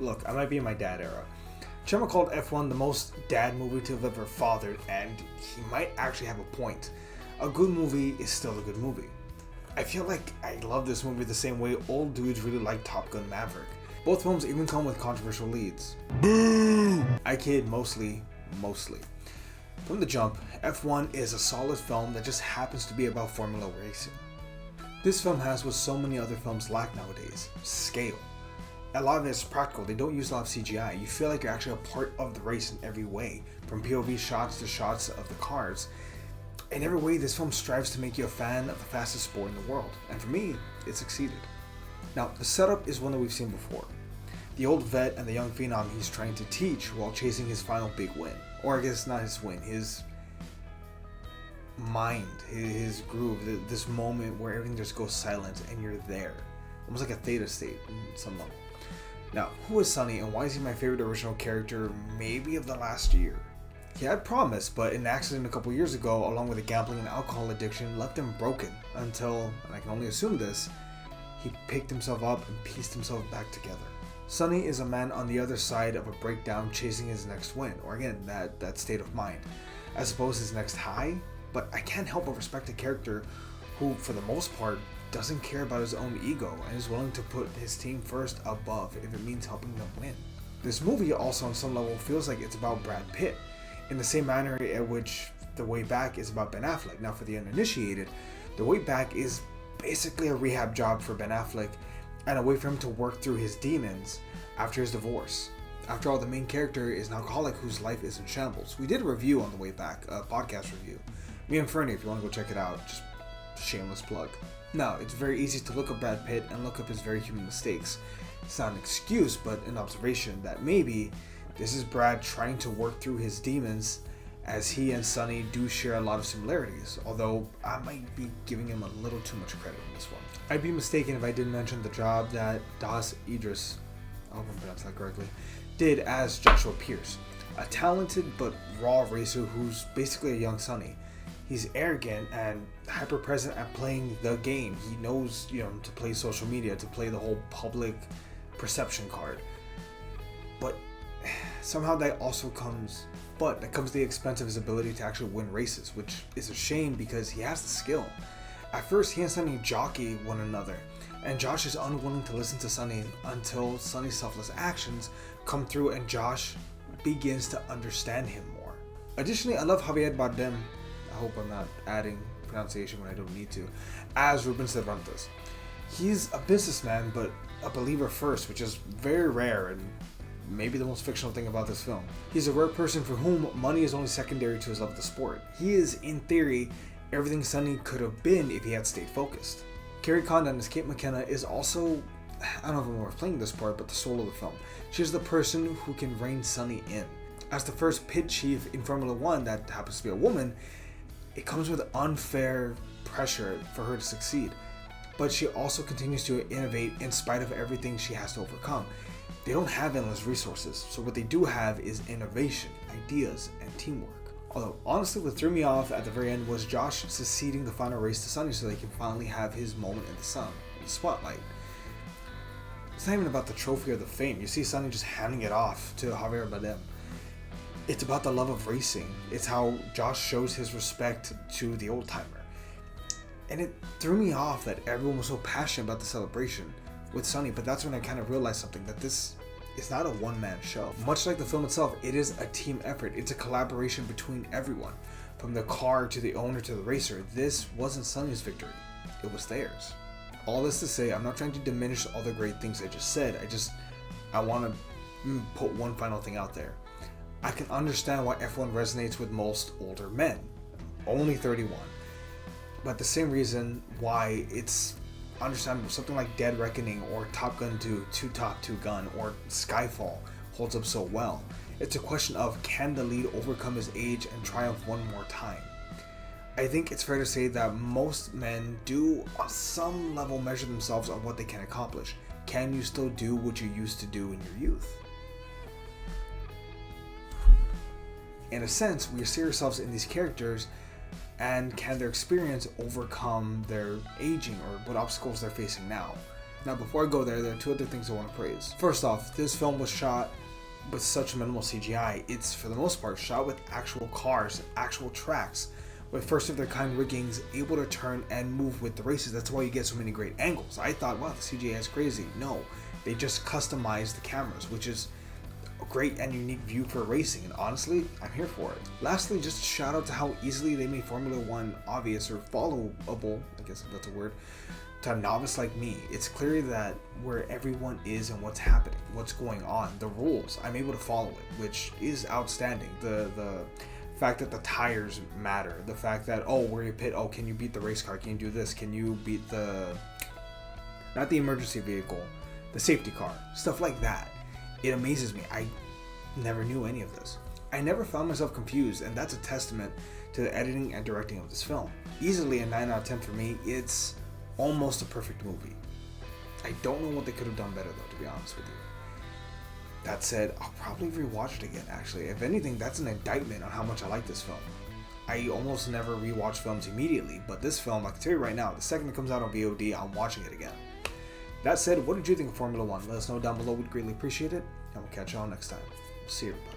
look, I might be in my dad era. Chema called F1 the most dad movie to have ever fathered, and he might actually have a point. A good movie is still a good movie. I feel like I love this movie the same way old dudes really like Top Gun Maverick. Both films even come with controversial leads. Boo! I kid, mostly. From the jump, F1 is a solid film that just happens to be about Formula racing. This film has what so many other films lack nowadays: scale. A lot of it is practical. They don't use a lot of CGI. You feel like you're actually a part of the race in every way, from POV shots to shots of the cars. In every way, this film strives to make you a fan of the fastest sport in the world, and for me, it succeeded. Now, the setup is one that we've seen before. The old vet and the young phenom he's trying to teach while chasing his final big win. Or I guess not his win, his mind, his groove, this moment where everything just goes silent and you're there. Almost like a theta state in some level. Now, who is Sonny and why is he my favorite original character maybe of the last year? He had promise, but an accident a couple years ago, along with a gambling and alcohol addiction, left him broken until, and I can only assume this, he picked himself up and pieced himself back together. Sonny is a man on the other side of a breakdown chasing his next win, or again, that state of mind. I suppose his next high, but I can't help but respect a character who, for the most part, doesn't care about his own ego and is willing to put his team first above if it means helping them win. This movie also on some level feels like it's about Brad Pitt, in the same manner at which The Way Back is about Ben Affleck. Now for the uninitiated, The Way Back is basically a rehab job for Ben Affleck and a way for him to work through his demons after his divorce. After all, the main character is an alcoholic whose life is in shambles. We did a review on The Way Back, a podcast review. Me and Fernie, if you want to go check it out, just shameless plug. Now, it's very easy to look up Brad Pitt and look up his very human mistakes. It's not an excuse, but an observation that maybe this is Brad trying to work through his demons, as he and Sonny do share a lot of similarities, although I might be giving him a little too much credit in this one. I'd be mistaken if I didn't mention the job that Das Idris, I hope I'm pronouncing that correctly, did as Joshua Pierce, a talented but raw racer who's basically a young Sonny. He's arrogant and hyper present at playing the game. He knows, to play social media, to play the whole public perception card. But somehow that comes at the expense of his ability to actually win races, which is a shame because he has the skill. At first, he and Sonny jockey one another, and Josh is unwilling to listen to Sonny until Sonny's selfless actions come through and Josh begins to understand him more. Additionally, I love Javier Bardem, I hope I'm not adding pronunciation when I don't need to, as Ruben Cervantes. He's a businessman, but a believer first, which is very rare and maybe the most fictional thing about this film. He's a rare person for whom money is only secondary to his love of the sport. He is, in theory, everything Sonny could have been if he had stayed focused. Carrie Condon as Kate McKenna is also, I don't know if I'm worth playing this part, but the soul of the film. She's the person who can rein Sonny in. As the first pit chief in Formula 1 that happens to be a woman, it comes with unfair pressure for her to succeed. But she also continues to innovate in spite of everything she has to overcome. They don't have endless resources, so what they do have is innovation, ideas, and teamwork. Although, honestly, what threw me off at the very end was Josh succeeding the final race to Sonny so they can finally have his moment in the sun, in the spotlight. It's not even about the trophy or the fame. You see Sonny just handing it off to Javier Bardem. It's about the love of racing. It's how Josh shows his respect to the old timer. And it threw me off that everyone was so passionate about the celebration with Sonny, but that's when I kind of realized something, that this is not a one-man show. Much like the film itself, it is a team effort. It's a collaboration between everyone, from the car to the owner to the racer. This wasn't Sonny's victory, it was theirs. All this to say, I'm not trying to diminish all the great things I just said. I want to put one final thing out there. I can understand why F1 resonates with most older men, only 31. But the same reason why it's understandable something like Dead Reckoning or Top Gun 2, Two Top, Two Gun, or Skyfall holds up so well. It's a question of, can the lead overcome his age and triumph one more time? I think it's fair to say that most men do on some level measure themselves on what they can accomplish. Can you still do what you used to do in your youth? In a sense, we see ourselves in these characters, and can their experience overcome their aging or what obstacles they're facing now? Now, before I go there are two other things I want to praise. First off, this film was shot with such minimal CGI. It's, for the most part, shot with actual cars, actual tracks, with first of their kind riggings, able to turn and move with the races. That's why you get so many great angles. I thought, wow, the CGI is crazy. No, they just customized the cameras, which is a great and unique view for racing, and honestly, I'm here for it. Lastly, just a shout out to how easily they made Formula One obvious or followable, I guess if that's a word, to a novice like me. It's clear that where everyone is and what's happening, what's going on, the rules, I'm able to follow it, which is outstanding. The fact that the tires matter, the fact that, oh, where you pit, oh, can you beat the race car, can you do this, can you beat not the emergency vehicle, the safety car, stuff like that. It amazes me. I never knew any of this. I never found myself confused, and that's a testament to the editing and directing of this film. Easily a 9 out of 10 for me. It's almost a perfect movie. I don't know what they could have done better though, to be honest with you. That said, I'll probably rewatch it again, actually. If anything, that's an indictment on how much I like this film. I almost never rewatch films immediately, but this film, I can tell you right now, the second it comes out on VOD, I'm watching it again. That said, what did you think of Formula One? Let us know down below. We'd greatly appreciate it, and we'll catch you all next time. See you, everybody.